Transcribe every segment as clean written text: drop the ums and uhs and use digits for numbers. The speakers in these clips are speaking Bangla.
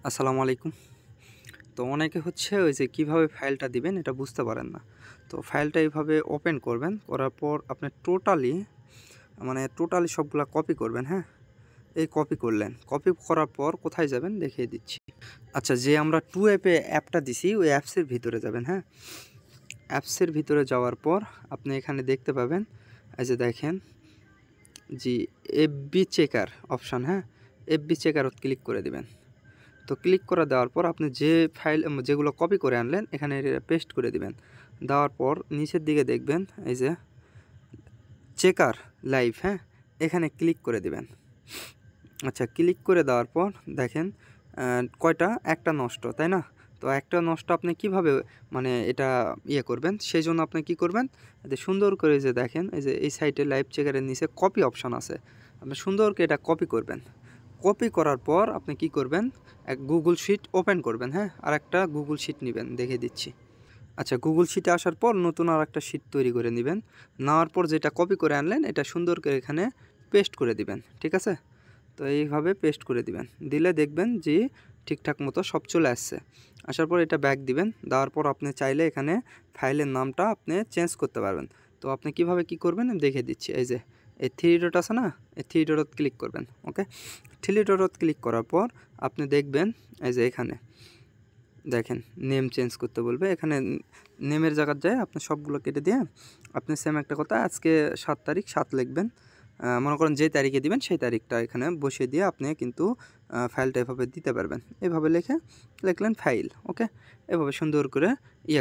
আসসালামু আলাইকুম। তো অনেকে ওই যে কিভাবে ফাইলটা দিবেন এটা বুঝতে পারেন না। তো ফাইলটা এইভাবে ওপেন করবেন, করার পর আপনি টোটালি সবগুলা কপি করবেন, হ্যাঁ? এই কপি করলেন। কপি করার পর কোথায় যাবেন দেখিয়ে দিচ্ছি। আচ্ছা, যে আমরা 2 অ্যাপটা দিছি ওই অ্যাপসের ভিতরে যাবেন, হ্যাঁ? অ্যাপসের ভিতরে যাওয়ার পর আপনি এখানে দেখতে পাবেন, এই যে দেখেন জি এফবি চেকার অপশন, হ্যাঁ? এফবি চেকারত ক্লিক করে দিবেন। তো ক্লিক করে দেওয়ার পর আপনি যে ফাইল যেগুলো কপি করে আনলেন এখানে পেস্ট করে দিবেন। দেওয়ার পর নিচের দিকে দেখবেন এই যে চেকার লাইভ, হ্যাঁ? এখানে ক্লিক করে দিবেন। আচ্ছা, ক্লিক করে দেওয়ার পর দেখেন কয়টা একটা নষ্ট, তাই না? তো একটা নষ্ট আপনি কিভাবে এটা করবেন, সেই জন্য আপনি কি করবেন, যে সুন্দর করে যে দেখেন এই যে এই সাইটে লাইভ চেকারের নিচে কপি অপশন আছে, আপনি সুন্দর করে এটা কপি করবেন। কপি করার পর আপনি কি করবেন, এক গুগল শিট ওপেন করবেন, হ্যাঁ? আর একটা গুগল শিট নেবেন, দেখে দিচ্ছি। আচ্ছা, গুগল শিটে আসার পর নতুন আর একটা শিট তৈরি করে নেবেন। নেওয়ার পর যেটা কপি করে আনলেন এটা সুন্দর করে এখানে পেস্ট করে দিবেন, ঠিক আছে? তো এইভাবে পেস্ট করে দিবেন, দিলে দেখবেন যে ঠিকঠাক মতো সব চলে আসছে। আসার পর এটা ব্যাক দিবেন, দেওয়ার পর আপনি চাইলে এখানে ফাইলের নামটা আপনি চেঞ্জ করতে পারবেন। তো আপনি কিভাবে কি করবেন আমি দেখে দিচ্ছি। এই যে এই থ্রি ডট আছে না, এই থ্রি ডটত ক্লিক করবেন, ওকে? থ্রি ডটত ক্লিক করার পর আপনি দেখবেন এই যে এখানে দেখেন নেম চেঞ্জ করতে বলবে। এখানে নেমের জায়গায় যায় আপনি সবগুলো কেটে দিয়ে আপনি সেম একটা কথা আজকে 7 তারিখ 7 লিখবেন। মনে করেন যে তারিখে দিবেন সেই তারিখটা এখানে বসিয়ে দিয়ে আপনি কিন্তু ফাইলটা এভাবে দিতে পারবেন। এভাবে লিখলেন ফাইল, ওকে? এভাবে সুন্দর করে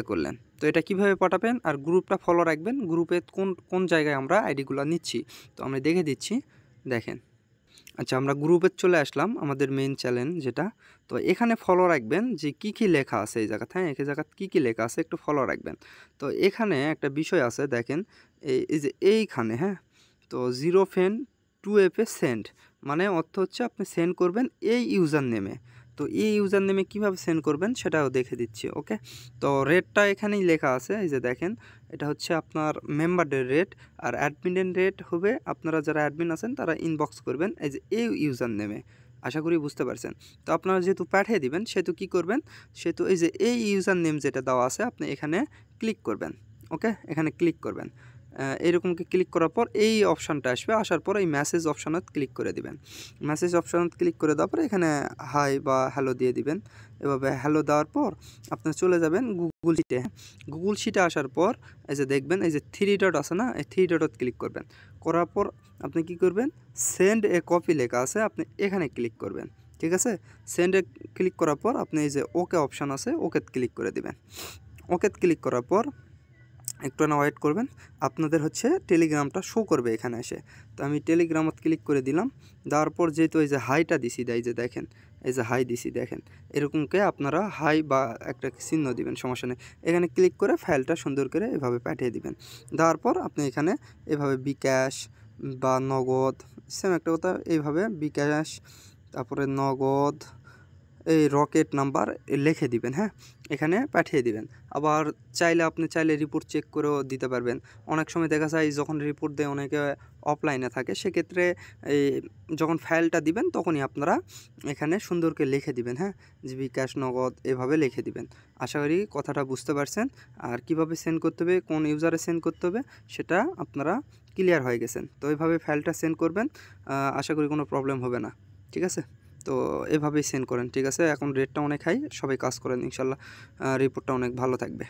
করলেন। তো এটা কিভাবে পাঠাবেন আর গ্রুপটা ফলো রাখবেন। গ্রুপে কোন কোন জায়গায় আমরা আইডিগুলো নিচ্ছি তো আমি দেখে দিচ্ছি, দেখেন। আচ্ছা, আমরা গ্রুপে চলে আসলাম, আমাদের মেইন চ্যানেল যেটা। তো এখানে ফলো রাখবেন যে কি লেখা আছে এই জায়গাতে, হ্যাঁ? এই জায়গাতে কি লেখা আছে একটু ফলো রাখবেন। তো এখানে একটা বিষয় আছে দেখেন, এই যে এইখানে, হ্যাঁ? তো 0 ফেন 2 এ সেন্ড, মানে অর্থ হচ্ছে আপনি সেন্ড করবেন এই ইউজার নেমে। তো এই ইউজার নেমে কীভাবে সেন্ড করবেন সেটাও দেখে দিচ্ছি, ওকে? তো রেটটা এখানেই লেখা আছে, এই যে দেখেন এটা হচ্ছে আপনার মেম্বারদের রেট, আর অ্যাডমিনের রেট হবে আপনারা যারা অ্যাডমিন আছেন তারা ইনবক্স করবেন এই যে এই ইউজার নেমে। আশা করি বুঝতে পারছেন। তো আপনারা যেহেতু পাঠিয়ে দিবেন সেহেতু কী করবেন, সেহেতু এই যে এই ইউজার নেম যেটা দেওয়া আছে আপনি এখানে ক্লিক করবেন, ওকে? এখানে ক্লিক করবেন। এরকমকে ক্লিক করার পর এই অপশানটা আসবে, আসার পর এই মেসেজ অপশানত ক্লিক করে দিবেন। মেসেজ অপশানত ক্লিক করে দেওয়ার পর এখানে হাই বা হ্যালো দিয়ে দিবেন। এভাবে হ্যালো দেওয়ার পর আপনি চলে যাবেন গুগল শিটে। গুগল শিটে আসার পর এই যে দেখবেন এই যে থ্রি ডট আছে না, এই থ্রি ডটত ক্লিক করবেন। করার পর আপনি কি করবেন, সেন্ড এ কপি লেখা আছে আপনি এখানে ক্লিক করবেন, ঠিক আছে? সেন্ডে ক্লিক করার পর আপনি এই যে ওকে অপশান আছে ওকে ক্লিক করে দিবেন। ওকে ক্লিক করার পর একটু না ওয়েট করবেন, আপনাদের টেলিগ্রামটা শো করবে এখানে এসে। তো আমি টেলিগ্রামত ক্লিক করে দিলাম। দেওয়ার পর যেহেতু এই যে হাইটা দিছি, এই যে দেখেন এই যে হাই দিছি দেখেন, এরকমকে আপনারা হাই বা একটা চিহ্ন দিবেন, সমস্যা নেই। এখানে ক্লিক করে ফাইলটা সুন্দর করে এভাবে পাঠিয়ে দিবেন। দেওয়ার পর আপনি এখানে এভাবে বিকাশ বা নগদ, সেম একটা কথা, এইভাবে বিকাশ তারপরে নগদ এই রকেট নাম্বার লিখে দিবেন, হ্যাঁ? এখানে পাঠিয়ে দিবেন। আবার আপনি চাইলে রিপোর্ট চেক করেও দিতে পারবেন। অনেক সময় দেখা যায় যখন রিপোর্ট দেয় অনেকে অফলাইনে থাকে, সেক্ষেত্রে এই যখন ফাইলটা দিবেন তখনই আপনারা এখানে সুন্দর করে লিখে দিবেন, হ্যাঁ? যে বিকাশ নগদ এভাবে লিখে দিবেন। আশা করি কথাটা বুঝতে পারছেন। আর কিভাবে সেন্ড করতে হবে, কোন ইউজারে সেন্ড করতে হবে সেটা আপনারা ক্লিয়ার হয়ে গেছেন। তো এইভাবে ফাইলটা সেন্ড করবেন, আশা করি কোনো প্রবলেম হবে না, ঠিক আছে? তো এভাবেই সেন্ড করেন, ঠিক আছে? এখন রেটটা অনেক হাই, সবাই কাজ করেন, ইনশাল্লাহ রিপোর্টটা অনেক ভালো থাকবে।